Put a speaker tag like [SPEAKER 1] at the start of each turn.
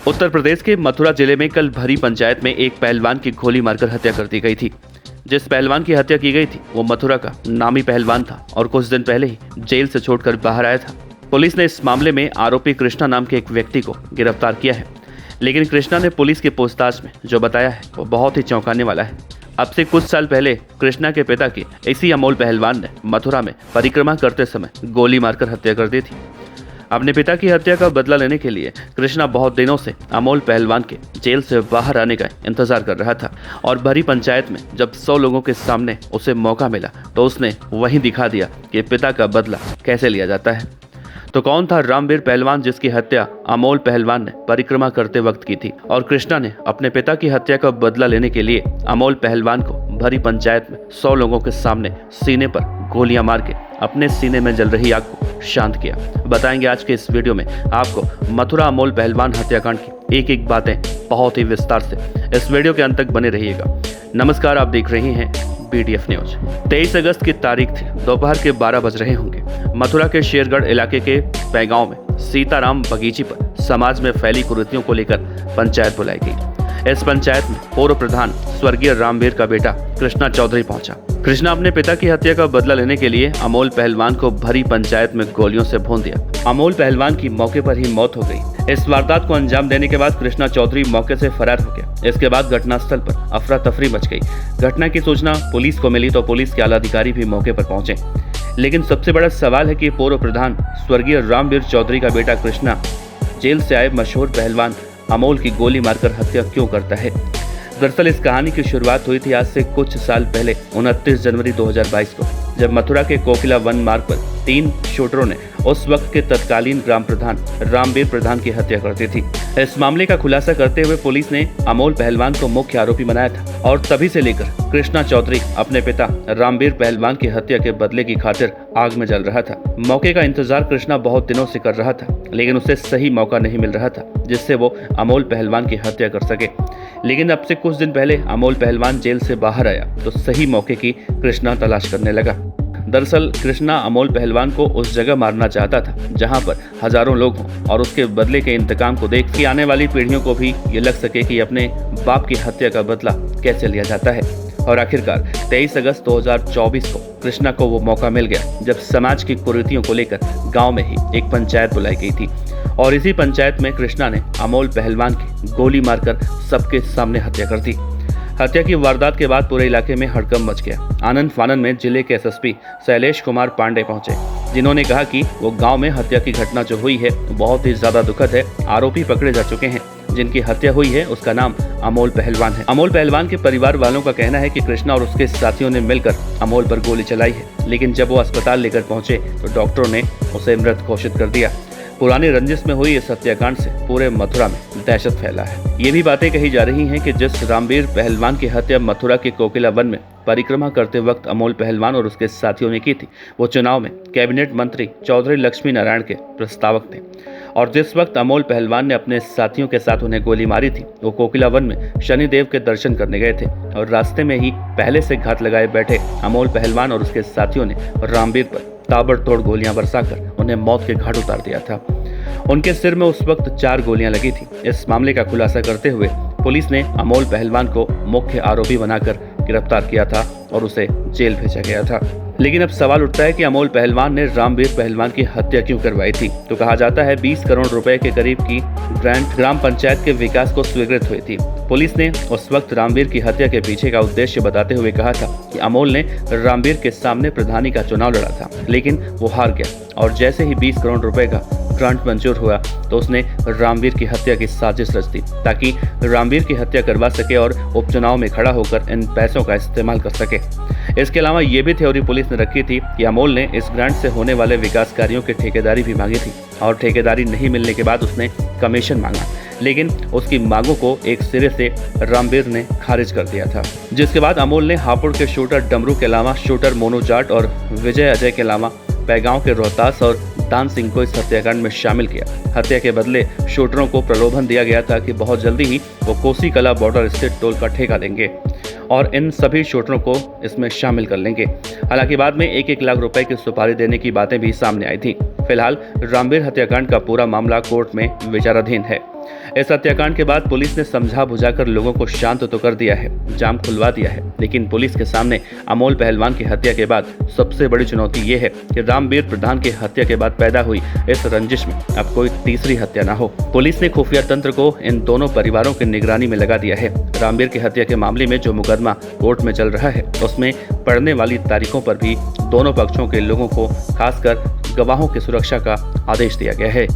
[SPEAKER 1] उत्तर प्रदेश के मथुरा जिले में कल भरी पंचायत में एक पहलवान की गोली मारकर हत्या कर दी गई थी। जिस पहलवान की हत्या की गई थी वो मथुरा का नामी पहलवान था और कुछ दिन पहले ही जेल से छोड़कर बाहर आया था। पुलिस ने इस मामले में आरोपी कृष्णा नाम के एक व्यक्ति को गिरफ्तार किया है, लेकिन कृष्णा ने पुलिस की पूछताछ में जो बताया है वो बहुत ही चौंकाने वाला है। अब से कुछ साल पहले कृष्णा के पिता की इसी अमोल पहलवान ने मथुरा में परिक्रमा करते समय गोली मारकर हत्या कर दी थी। अपने पिता की हत्या का बदला लेने के लिए कृष्णा बहुत दिनों से अमोल पहलवान के जेल से बाहर आने का इंतजार कर रहा था और भरी पंचायत में जब 100 लोगों के सामने उसे मौका मिला तो उसने वहीं दिखा दिया कि पिता का बदला कैसे लिया जाता है। तो कौन था रामवीर पहलवान जिसकी हत्या अमोल पहलवान ने परिक्रमा करते वक्त की थी, और कृष्णा ने अपने पिता की हत्या का बदला लेने के लिए अमोल पहलवान को भरी पंचायत में 100 लोगों के सामने सीने पर गोलियां मार के अपने सीने में जल रही आग को शांत किया। बताएंगे आज के इस वीडियो में आपको मथुरा अमोल पहलवान हत्याकांड की एक एक बातें बहुत ही विस्तार से। इस वीडियो के अंत तक बने रहिएगा। नमस्कार, आप देख रहे हैं BDF न्यूज। 23 अगस्त की तारीख थी, दोपहर के 12 बज रहे होंगे। मथुरा के शेरगढ़ इलाके के पैगांव में सीताराम बगीची पर समाज में फैली कुरीतियों को लेकर पंचायत बुलाई गई। इस पंचायत में पूर्व प्रधान स्वर्गीय रामवीर का बेटा कृष्णा चौधरी पहुंचा। कृष्णा अपने पिता की हत्या का बदला लेने के लिए अमोल पहलवान को भरी पंचायत में गोलियों से भून दिया। अमोल पहलवान की मौके पर ही मौत हो गई। इस वारदात को अंजाम देने के बाद कृष्णा चौधरी मौके से फरार हो गया। इसके बाद घटनास्थल पर अफरा तफरी मच गई। घटना की सूचना पुलिस को मिली तो पुलिस के आला अधिकारी भी मौके पर पहुंचे, लेकिन सबसे बड़ा सवाल है कि पूर्व प्रधान स्वर्गीय रामवीर चौधरी का बेटा कृष्णा जेल से आए मशहूर पहलवान अमोल की गोली मारकर हत्या क्यों करता है। दरअसल इस कहानी की शुरुआत हुई थी आज से कुछ साल पहले 29 जनवरी 2022 को, जब मथुरा के कोकिला वन मार्ग पर 3 शूटरों ने उस वक्त के तत्कालीन ग्राम प्रधान रामवीर प्रधान की हत्या कर दी थी। इस मामले का खुलासा करते हुए पुलिस ने अमोल पहलवान को मुख्य आरोपी बनाया था और तभी से लेकर कृष्णा चौधरी अपने पिता रामवीर पहलवान की हत्या के बदले की खातिर आग में जल रहा था। मौके का इंतजार कृष्णा बहुत दिनों से कर रहा था, लेकिन उसे सही मौका नहीं मिल रहा था जिससे वो अमोल पहलवान की हत्या कर सके। लेकिन अब से कुछ दिन पहले अमोल पहलवान जेल से बाहर आया तो सही मौके की कृष्णा तलाश करने लगा। दरअसल कृष्णा अमोल पहलवान को उस जगह मारना चाहता था जहां पर हजारों लोग हों और उसके बदले के इंतकाम को देख के आने वाली पीढ़ियों को भी ये लग सके कि अपने बाप की हत्या का बदला कैसे लिया जाता है। और आखिरकार 23 अगस्त 2024 को कृष्णा को वो मौका मिल गया जब समाज की कुरीतियों को लेकर गांव में ही एक पंचायत बुलाई गई थी और इसी पंचायत में कृष्णा ने अमोल पहलवान की गोली मारकर सबके सामने हत्या कर दी। हत्या की वारदात के बाद पूरे इलाके में हड़कंप मच गया। आनंद फानन में जिले के SSP शैलेश कुमार पांडे पहुंचे, जिन्होंने कहा कि वो गांव में हत्या की घटना जो हुई है बहुत ही ज्यादा दुखद है। आरोपी पकड़े जा चुके हैं। जिनकी हत्या हुई है उसका नाम अमोल पहलवान है। अमोल पहलवान के परिवार वालों का कहना है कि कृष्णा और उसके साथियों ने मिलकर अमोल पर गोली चलाई है, लेकिन जब वो अस्पताल लेकर पहुंचे तो डॉक्टरों ने उसे मृत घोषित कर दिया। पुरानी रंजिश में हुई इस हत्याकांड से पूरे मथुरा में दहशत फैला है। ये भी बातें कही जा रही हैं कि जिस रामवीर पहलवान की हत्या मथुरा के कोकिला वन में परिक्रमा करते वक्त अमोल पहलवान और उसके साथियों ने की थी, वो चुनाव में कैबिनेट मंत्री चौधरी लक्ष्मी नारायण के प्रस्तावक थे। और जिस वक्त अमोल पहलवान ने अपने साथियों के साथ उन्हें गोली मारी थी वो कोकिला वन में शनिदेव के दर्शन करने गए थे और रास्ते में ही पहले से घात लगाए बैठे अमोल पहलवान और उसके साथियों ने रामवीर पर ताबड़तोड़ गोलियां बरसाकर उन्हें मौत के घाट उतार दिया था। उनके सिर में उस वक्त 4 गोलियां लगी थी। इस मामले का खुलासा करते हुए पुलिस ने अमोल पहलवान को मुख्य आरोपी बनाकर गिरफ्तार किया था और उसे जेल भेजा गया था। लेकिन अब सवाल उठता है कि अमोल पहलवान ने रामवीर पहलवान की हत्या क्यों करवाई थी। तो कहा जाता है 20 करोड़ रुपए के करीब की ग्रांट ग्राम पंचायत के विकास को स्वीकृत हुई थी। पुलिस ने उस वक्त रामवीर की हत्या के पीछे का उद्देश्य बताते हुए कहा था कि अमोल ने रामवीर के सामने प्रधानी का चुनाव लड़ा था, लेकिन वो हार गया और जैसे ही 20 करोड़ रुपए का ग्रांट मंजूर हुआ तो उसने रामवीर की हत्या की साजिश रच दी ताकि रामवीर की हत्या करवा सके और उपचुनाव में खड़ा होकर इन पैसों का इस्तेमाल कर सके। इसके अलावा ये भी थ्योरी पुलिस ने रखी थी कि अमोल ने इस ग्रांट से होने वाले विकास कार्यों की ठेकेदारी भी मांगी थी और ठेकेदारी नहीं मिलने के बाद उसने कमीशन मांगा, लेकिन उसकी मांगों को एक सिरे से रामवीर ने खारिज कर दिया था। जिसके बाद अमोल ने हापुड़ के शूटर डमरू के अलावा शूटर मोनू जाट और विजय अजय के अलावा पैगांव के रोहतास और दान सिंह को इस हत्याकांड में शामिल किया। हत्या के बदले शूटरों को प्रलोभन दिया गया था कि बहुत जल्दी ही वो कोसी कला बॉर्डर स्थित टोल का ठेका देंगे और इन सभी शूटरों को इसमें शामिल कर लेंगे। हालांकि बाद में 1-1 लाख रुपए की सुपारी देने की बातें भी सामने आई थी। फिलहाल रामवीर हत्याकांड का पूरा मामला कोर्ट में विचाराधीन है। इस हत्याकांड के बाद पुलिस ने समझा बुझाकर लोगों को शांत तो कर दिया है, जाम खुलवा दिया है, लेकिन पुलिस के सामने अमोल पहलवान की हत्या के बाद सबसे बड़ी चुनौती ये है कि रामवीर प्रधान की हत्या के बाद पैदा हुई इस रंजिश में अब कोई तीसरी हत्या न हो। पुलिस ने खुफिया तंत्र को इन दोनों परिवारों की निगरानी में लगा दिया है। रामवीर की हत्या के मामले में जो मुकदमा कोर्ट में चल रहा है उसमें पड़ने वाली तारीखों पर भी दोनों पक्षों के लोगों को, खासकर गवाहों की सुरक्षा का आदेश दिया गया है।